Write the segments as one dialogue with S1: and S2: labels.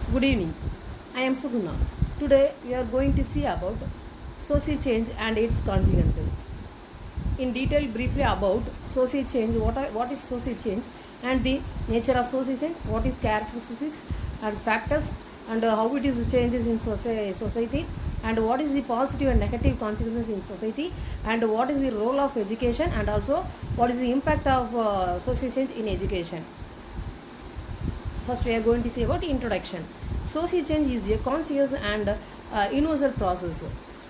S1: Good evening. I am Suguna. Today we are going to see about social change and its consequences. In detail, briefly about social change, what is social change and the nature of social change, what is characteristics and factors, and how it is changes in society, and what is the positive and negative consequences in society, and what is the role of education, and also what is the impact of social change in education. First, we are going to see about introduction. Social change is a conscious and universal process.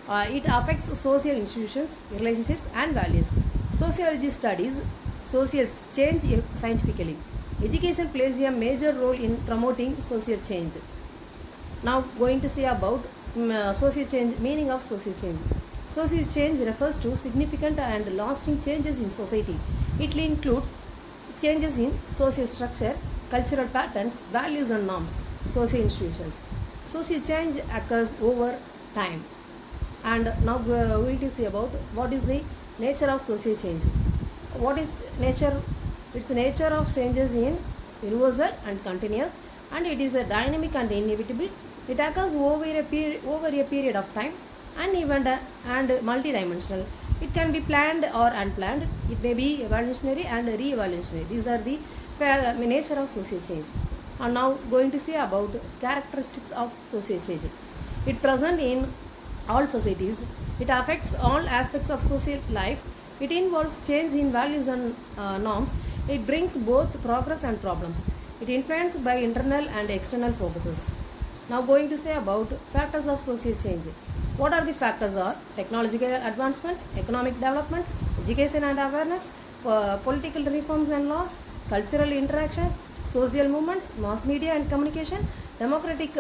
S1: It affects social institutions, relationships, and values. Sociology studies social change scientifically. Education plays a major role in promoting social change. Now, going to see about social change, meaning of social change. Social change refers to significant and lasting changes in society. It includes changes in social structure, cultural patterns, values and norms, social institutions. Social change occurs over time. And now we are going to see about what is the nature of social change. What is nature? It's the nature of changes in universal and continuous, and it is a dynamic and inevitable. It occurs over a period of time, uneven and multidimensional. It can be planned or unplanned. It may be evolutionary and re-evolutionary. These are the nature of social change. And now going to see about characteristics of social change. It present in all societies. It affects all aspects of social life. It involves change in values and norms. It brings both progress and problems. It influenced by internal and external forces. Now going to say about factors of social change. What are the factors are? Technological advancement, economic development, education and awareness, political reforms and laws, cultural interaction, social movements, mass media and communication, demographic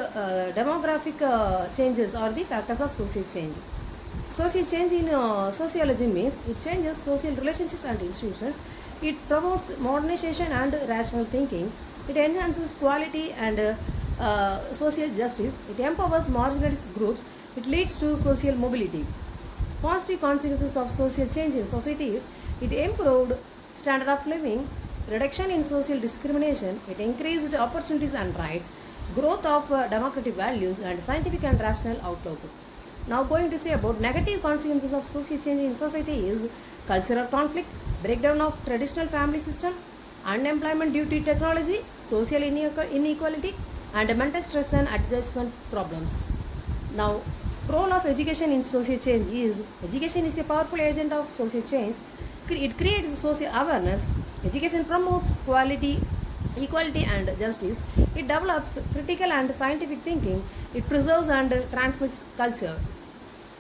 S1: changes are the factors of social change. Social change in sociology means it changes social relationships and institutions. It promotes modernization and rational thinking. It enhances quality and social justice. It empowers marginalized groups. It leads to social mobility. Positive consequences of social change in society is it improved standard of living, reduction in social discrimination, it increased opportunities and rights, growth of democratic values and scientific and rational outlook. Now going to say about negative consequences of social change in society is cultural conflict, breakdown of traditional family system, unemployment due to technology, social inequality and mental stress and adjustment problems. Now, role of education in social change is education is a powerful agent of social change. It creates social awareness. Education promotes quality, equality and justice. It develops critical and scientific thinking. It preserves and transmits culture.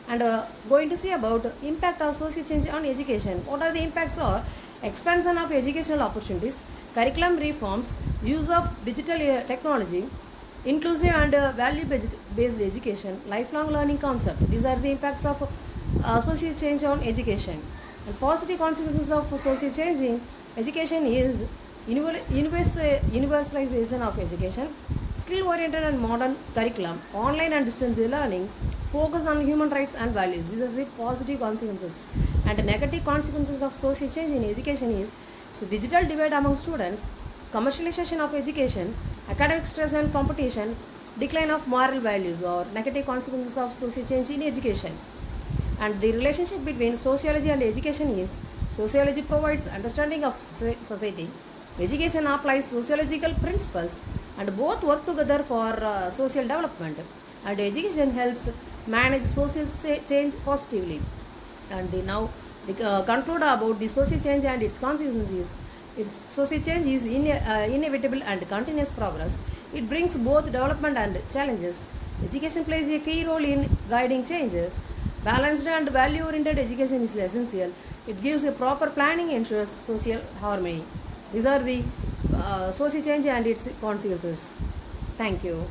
S1: And going to see about impact of social change on education. What are the impacts are? Expansion of educational opportunities, curriculum reforms, use of digital technology, inclusive and value-based education, lifelong learning concept. These are the impacts of social change on education. And positive consequences of social change in education is universalization of education, skill-oriented and modern curriculum, online and distance learning, focus on human rights and values. These are the positive consequences. And the negative consequences of social change in education is it's a digital divide among students, commercialization of education, academic stress and competition, decline of moral values or negative consequences of social change in education. And the relationship between sociology and education is sociology provides understanding of society, education applies sociological principles, and both work together for social development. And education helps manage social change positively. And now conclude about the social change and its consequences. Its social change is inevitable and continuous progress. It brings both development and challenges. Education plays a key role in guiding changes. Balanced and value-oriented education is essential. It gives a proper planning, ensures social harmony. These are the social change and its consequences. Thank you.